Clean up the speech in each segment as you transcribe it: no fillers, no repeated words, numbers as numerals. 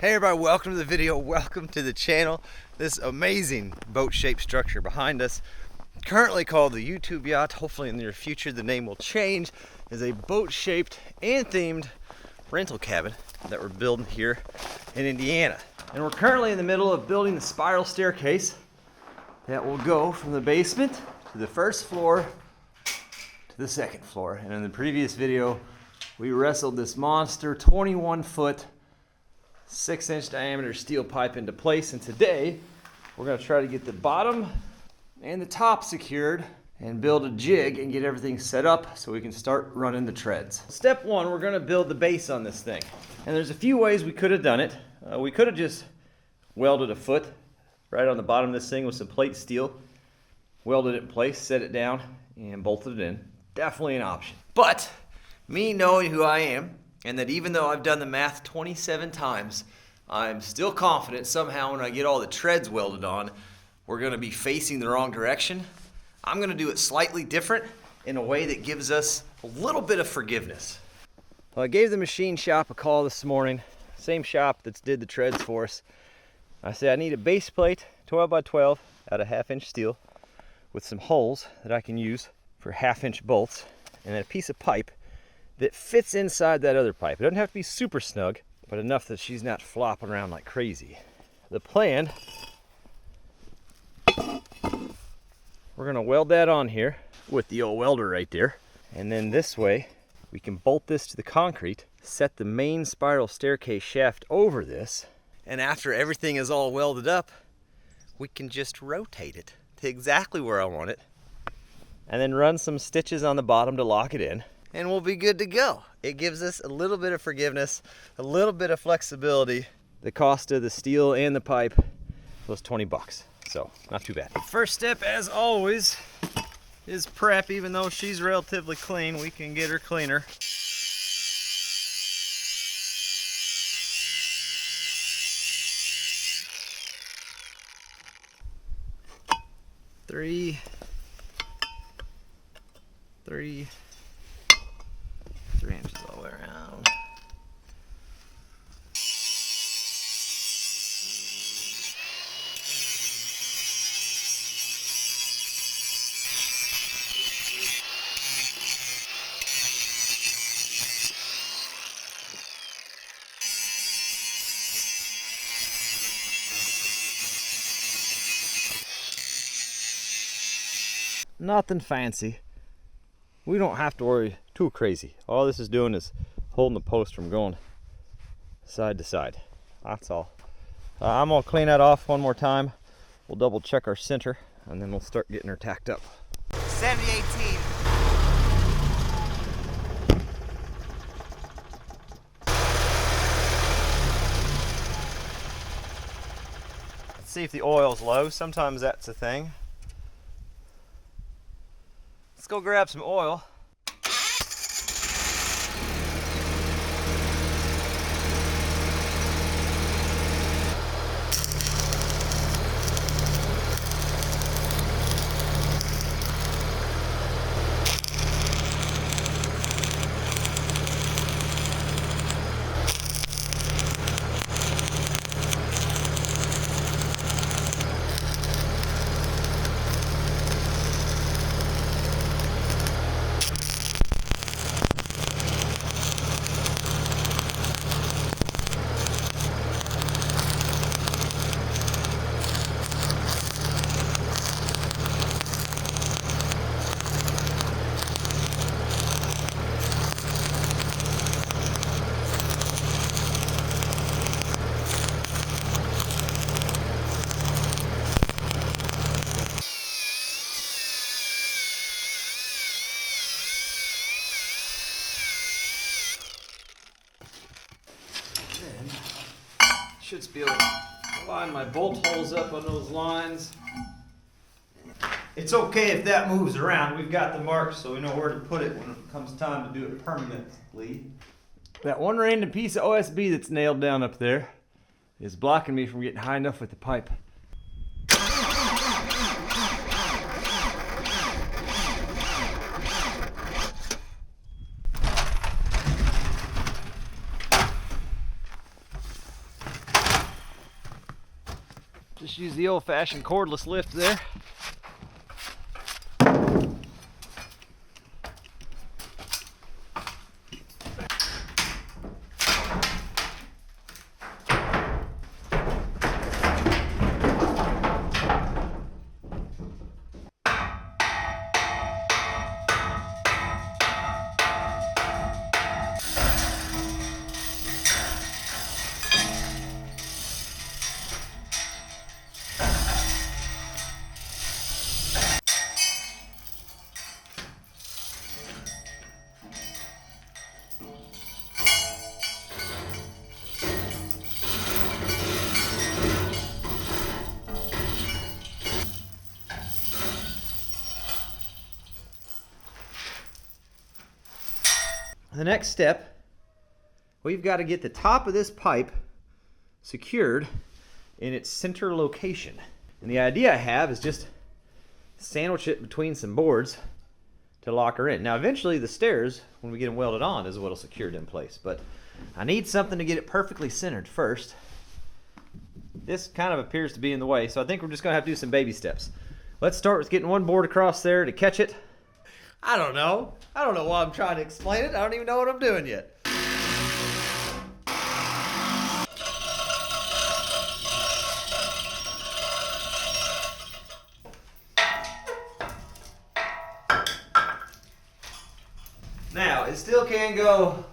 Hey everybody, welcome to the video, welcome to the channel. This amazing boat-shaped structure behind us, currently called the YouTube Yacht, hopefully in the near future the name will change, is a boat-shaped and themed rental cabin that we're building here in Indiana. And we're currently in the middle of building the spiral staircase that will go from the basement to the first floor to the second floor. And in the previous video, we wrestled this monster 21-foot 6-inch diameter steel pipe into place, and today we're going to try to get the bottom and the top secured and build a jig and get everything set up so we can start running the treads. Step one, we're going to build the base on this thing, and there's a few ways we could have done it. We could have just welded a foot right on the bottom of this thing with some plate steel, welded it in place, set it down, and bolted it in. Definitely an option. But me knowing who I am, and that even though I've done the math 27 times, I'm still confident somehow when I get all the treads welded on, we're going to be facing the wrong direction. I'm going to do it slightly different in a way that gives us a little bit of forgiveness. Well, I gave the machine shop a call this morning, same shop that's did the treads for us. I said I need a base plate, 12 by 12, out of 1/2-inch steel with some holes that I can use for 1/2-inch bolts, and then a piece of pipe that fits inside that other pipe. It doesn't have to be super snug, but enough that she's not flopping around like crazy. The plan, we're gonna weld that on here with the old welder right there. And then this way, we can bolt this to the concrete, set the main spiral staircase shaft over this, and after everything is all welded up, we can just rotate it to exactly where I want it, and then run some stitches on the bottom to lock it in, and we'll be good to go. It gives us a little bit of forgiveness, a little bit of flexibility. The cost of the steel and the pipe was 20 bucks, so not too bad. First step, as always, is prep. Even though she's relatively clean, we can get her cleaner. Three, 3 inches all the way around. Nothing fancy. We don't have to worry too crazy. All this is doing is holding the post from going side to side. That's all. I'm gonna clean that off one more time. We'll double check our center, and then we'll start getting her tacked up. 70-18. Let's see if the oil's low. Sometimes that's a thing. Let's go grab some oil. Should be able to line my bolt holes up on those lines. It's okay if that moves around. We've got the marks, so we know where to put it when it comes time to do it permanently. That one random piece of OSB that's nailed down up there is blocking me from getting high enough with the pipe. Just use the old-fashioned cordless lift there. The next step, we've got to get the top of this pipe secured in its center location. And the idea I have is just sandwich it between some boards to lock her in. Now eventually the stairs, when we get them welded on, is what'll secure it in place. But I need something to get it perfectly centered first. This kind of appears to be in the way, so I think we're just gonna have to do some baby steps. Let's start with getting one board across there to catch it. I don't know why I'm trying to explain it. I don't even know what I'm doing yet. Now, it still can go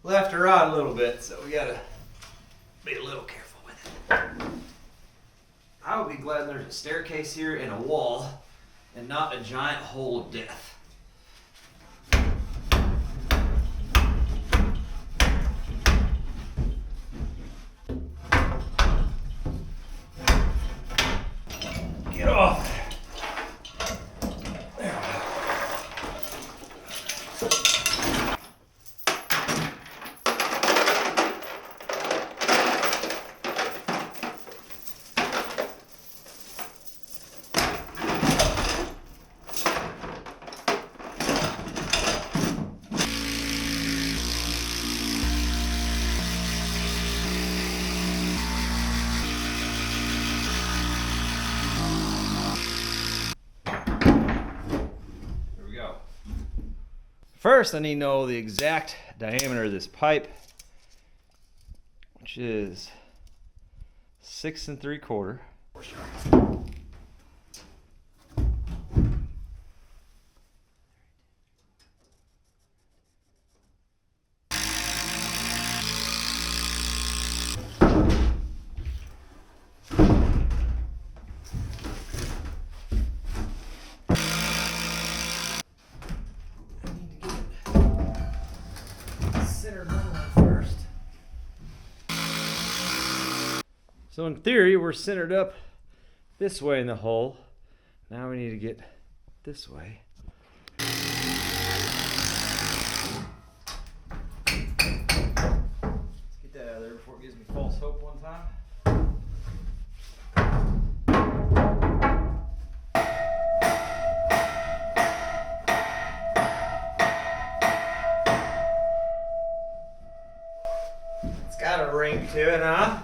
left or right a little bit, so we gotta be a little careful with it. I would be glad there's a staircase here and a wall and not a giant hole of death. Get off there. There we go. First, I need to know the exact diameter of this pipe, which is 6 3/4. So in theory, we're centered up this way in the hole. Now we need to get this way. Let's get that out of there before it gives me false hope one time. It's got a ring to it, huh?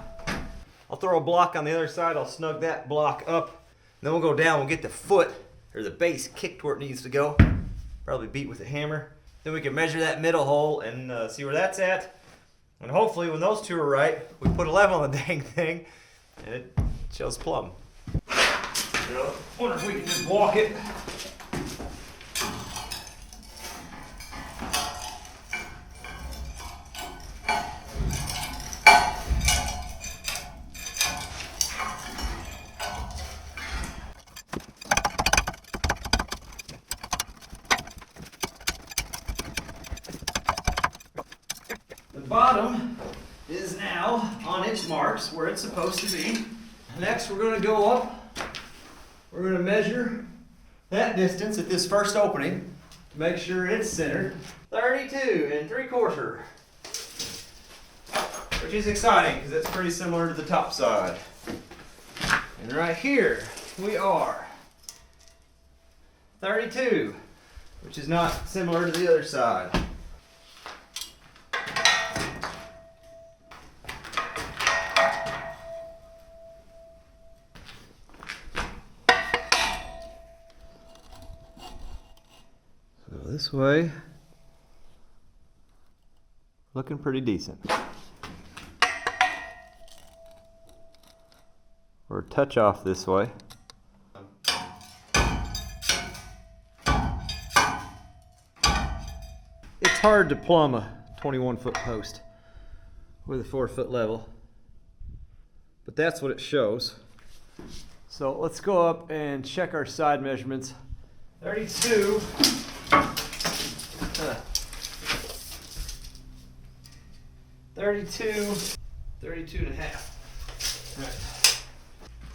I'll throw a block on the other side, I'll snug that block up, then we'll go down, we'll get the foot, or the base, kicked where it needs to go. Probably beat with a hammer. Then we can measure that middle hole and see where that's at. And hopefully when those two are right, we put a level on the dang thing, and it shows plumb. I wonder if we can just walk it. The bottom is now on its marks where it's supposed to be. Next, we're going to go up. We're going to measure that distance at this first opening to make sure it's centered. 32 3/4, which is exciting because it's pretty similar to the top side. And right here we are 32, which is not similar to the other side. this way. Looking pretty decent. Or a touch off this way. It's hard to plumb a 21-foot post with a 4-foot level, but that's what it shows. So let's go up and check our side measurements. 32. 32 and a half. All right.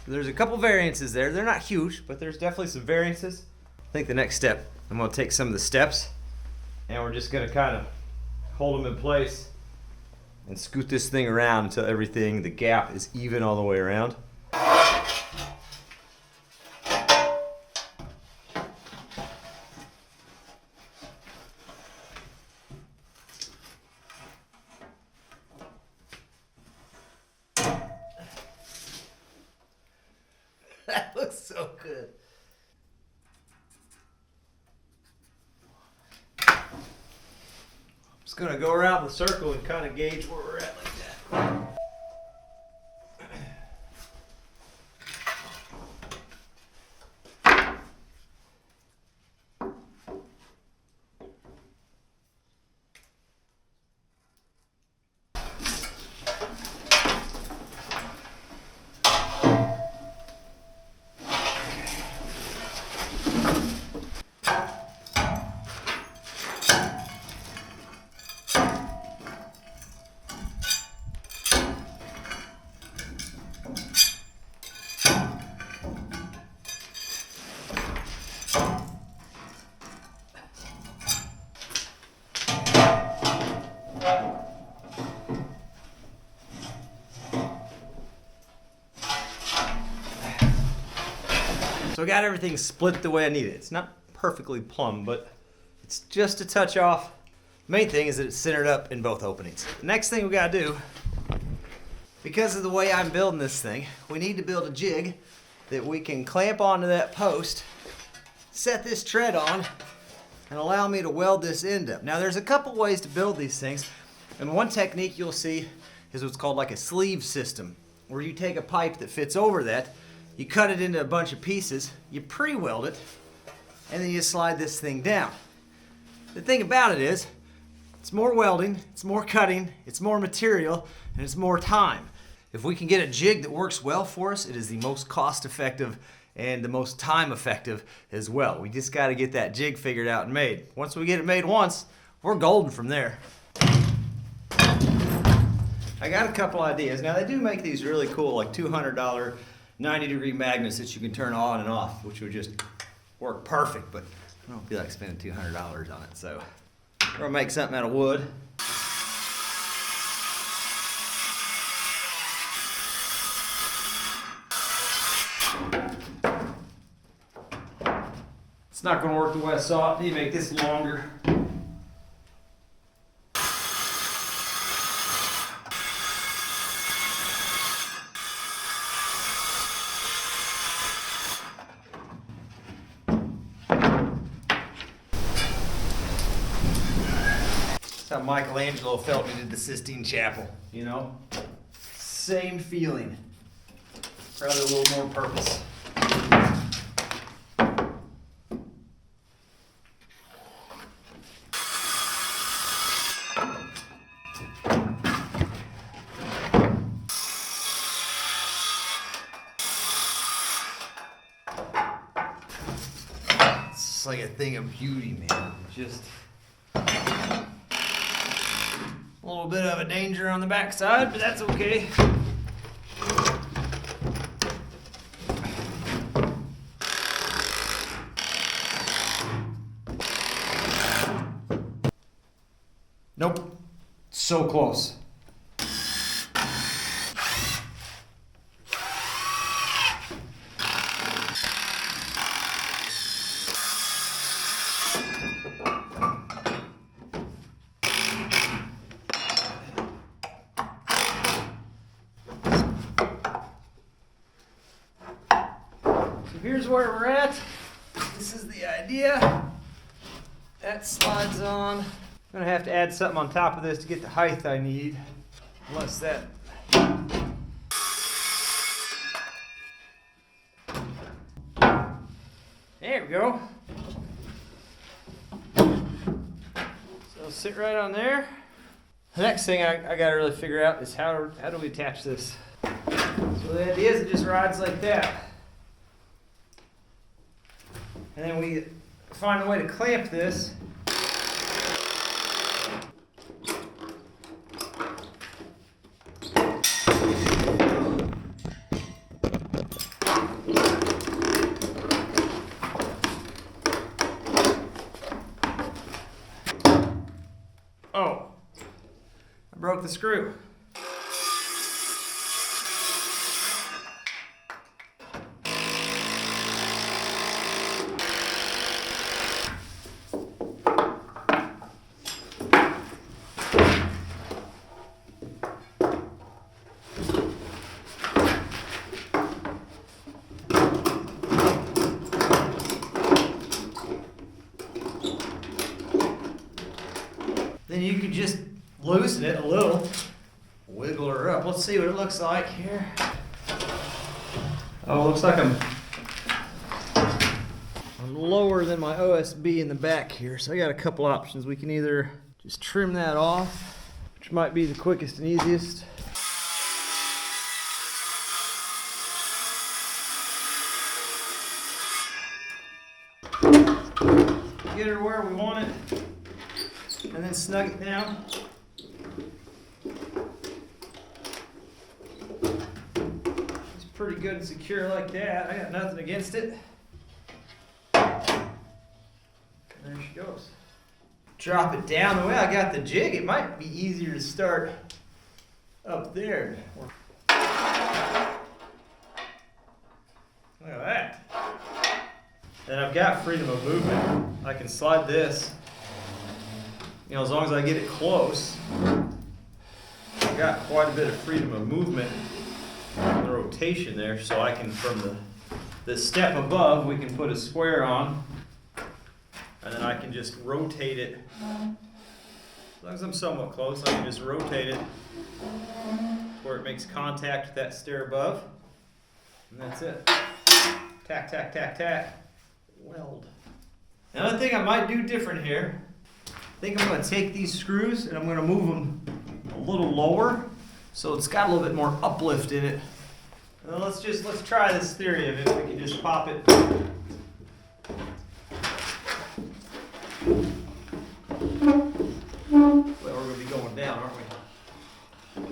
There's a couple variances there. They're not huge, but there's definitely some variances. I think the next step, I'm going to take some of the steps and we're just going to kind of hold them in place and scoot this thing around until everything, the gap is even all the way around. That looks so good. I'm just gonna go around the circle and kind of gauge where we're at like that. So I got everything split the way I need it. It's not perfectly plumb, but it's just a touch off. Main thing is that it's centered up in both openings. The next thing we gotta do, because of the way I'm building this thing, we need to build a jig that we can clamp onto that post, set this tread on, and allow me to weld this end up. Now there's a couple ways to build these things, and one technique you'll see is what's called like a sleeve system, where you take a pipe that fits over that, you cut it into a bunch of pieces, you pre-weld it, and then you slide this thing down. The thing about it is, it's more welding, it's more cutting, it's more material, and it's more time. If we can get a jig that works well for us, it is the most cost-effective and the most time-effective as well. We just got to get that jig figured out and made. Once we get it made once, we're golden from there. I got a couple ideas. Now they do make these really cool, like $200 90-degree magnets that you can turn on and off, which would just work perfect, but I don't feel like spending $200 on it, so we're gonna make something out of wood. It's not gonna work the way I saw it. Need to make this longer. How Michelangelo felt when he did the Sistine Chapel, you know? Same feeling. Probably a little more purpose. It's like a thing of beauty, man. Just a little bit of a danger on the backside, but that's okay. Nope. So close. So here's where we're at. This is the idea. that slides on. I'm gonna have to add something on top of this to get the height I need. Unless that. There we go. So sit right on there. The next thing I gotta really figure out is how do we attach this? So the idea is it just rides like that. And then we find a way to clamp this. Oh, I broke the screw. Then you could just loosen it a little, wiggle her up. Let's see what it looks like here. Oh, it looks like I'm lower than my OSB in the back here, so I got a couple options. We can either just trim that off, which might be the quickest and easiest. Get her where we want it. And then snug it down. It's pretty good and secure like that. I got nothing against it. And there she goes. Drop it down. The way I got the jig, it might be easier to start up there. Look at that. Then I've got freedom of movement. I can slide this. You know, as long as I get it close, I've got quite a bit of freedom of movement in the rotation there, so I can, from the step above, we can put a square on, and then I can just rotate it. As long as I'm somewhat close, I can just rotate it where it makes contact with that stair above, and that's it. Tack, tack, tack, tack, weld. Another thing I might do different here, I think I'm going to take these screws and I'm going to move them a little lower so it's got a little bit more uplift in it. And then let's try this theory of if we can just pop it. Well, we're going to be going down, aren't we?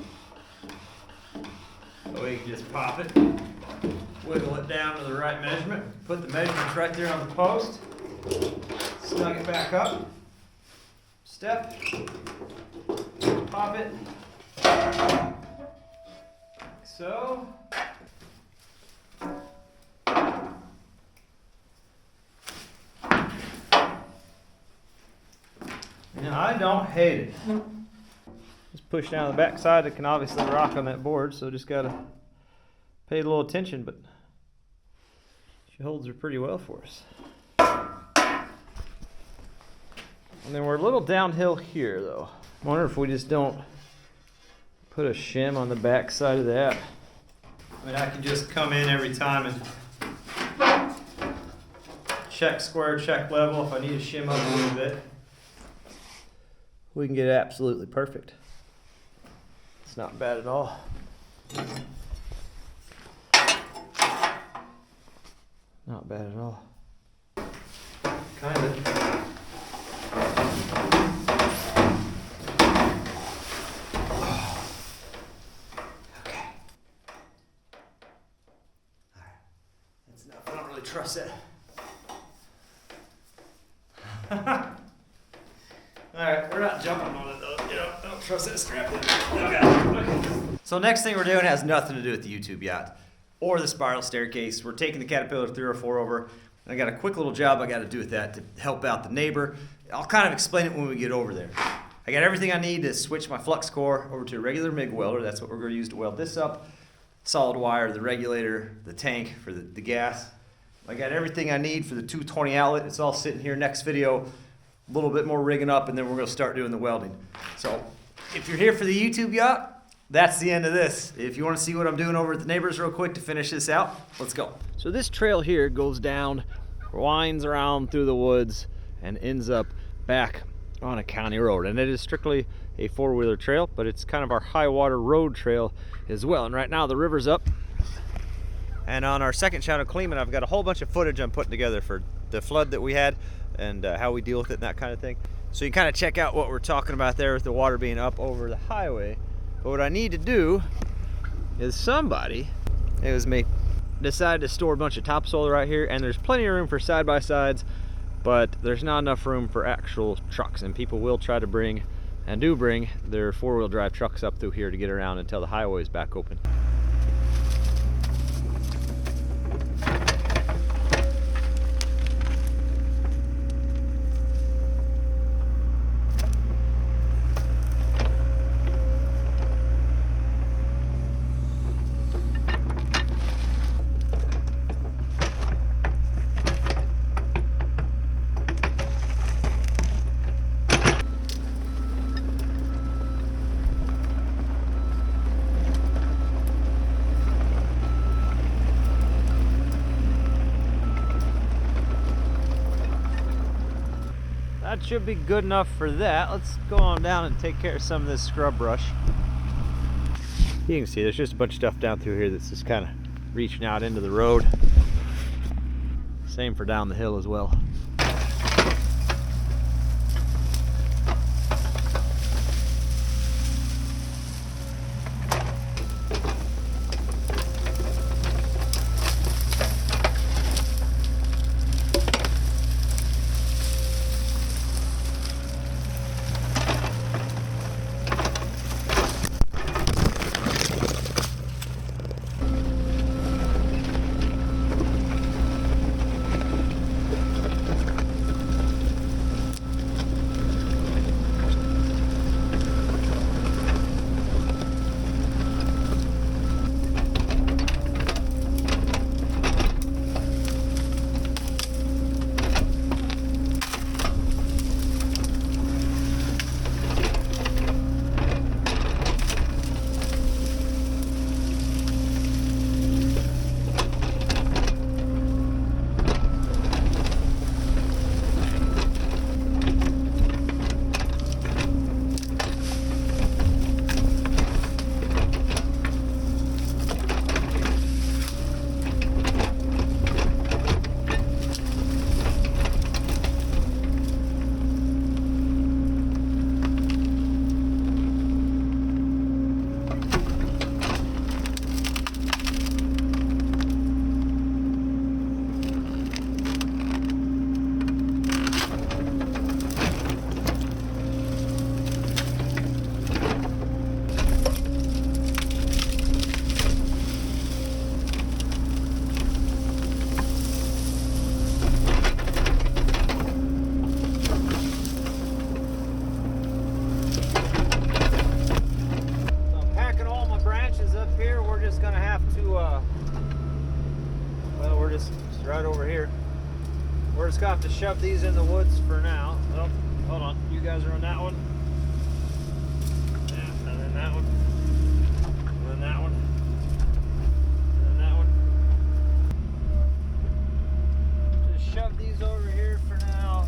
So we can just pop it, wiggle it down to the right measurement, put the measurements right there on the post, snug it back up. Step, pop it, like so. Now I don't hate it. Just push down the back side. It can obviously rock on that board, so just gotta pay a little attention, but she holds her pretty well for us. And then we're a little downhill here, though. I wonder if we just don't put a shim on the back side of that. I mean, I can just come in every time and check square, check level. If I need to shim up a little bit, we can get it absolutely perfect. It's not bad at all. Not bad at all. Kind of. Trust it. Alright, we're not jumping on it though. You know, I don't trust that strap in. Okay. So next thing we're doing has nothing to do with the YouTube yacht or the spiral staircase. We're taking the Caterpillar 304 over. I got a quick little job I got to do with that to help out the neighbor. I'll kind of explain it when we get over there. I got everything I need to switch my flux core over to a regular MIG welder. That's what we're going to use to weld this up. Solid wire, the regulator, the tank for the gas. I got everything I need for the 220 outlet. It's all sitting here. Next video, a little bit more rigging up, and then we're gonna start doing the welding. So if you're here for the YouTube yacht, that's the end of this. If you wanna see what I'm doing over at the neighbors real quick to finish this out, let's go. So this trail here goes down, winds around through the woods, and ends up back on a county road. And it is strictly a four-wheeler trail, but it's kind of our high water road trail as well. And right now the river's up. And on our second channel, Kleeman, I've got a whole bunch of footage I'm putting together for the flood that we had and how we deal with it and that kind of thing. So you kind of check out what we're talking about there with the water being up over the highway. But what I need to do is somebody, it was me, decided to store a bunch of topsoil right here, and there's plenty of room for side-by-sides, but there's not enough room for actual trucks, and people will try to bring, and do bring, their four-wheel drive trucks up through here to get around until the highway is back open. That should be good enough for that. Let's go on down and take care of some of this scrub brush. You can see there's just a bunch of stuff down through here that's just kind of reaching out into the road. Same for down the hill as well. Right over here. We're just gonna have to shove these in the woods for now. Oh, hold on. You guys are on that one. Yeah, and then that one. And then that one. And then that one. Just shove these over here for now.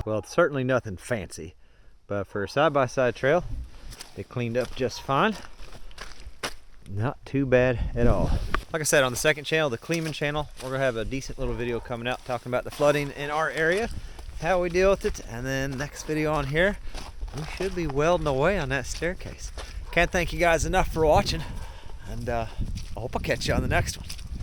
Well, it's certainly nothing fancy, but for a side-by-side trail, they cleaned up just fine. Not too bad at all. Like I said, on the second channel, the Kleeman channel, we're gonna have a decent little video coming out talking about the flooding in our area, how we deal with it, and then next video on here, we should be welding away on that staircase. Can't thank you guys enough for watching, and I hope I'll catch you on the next one.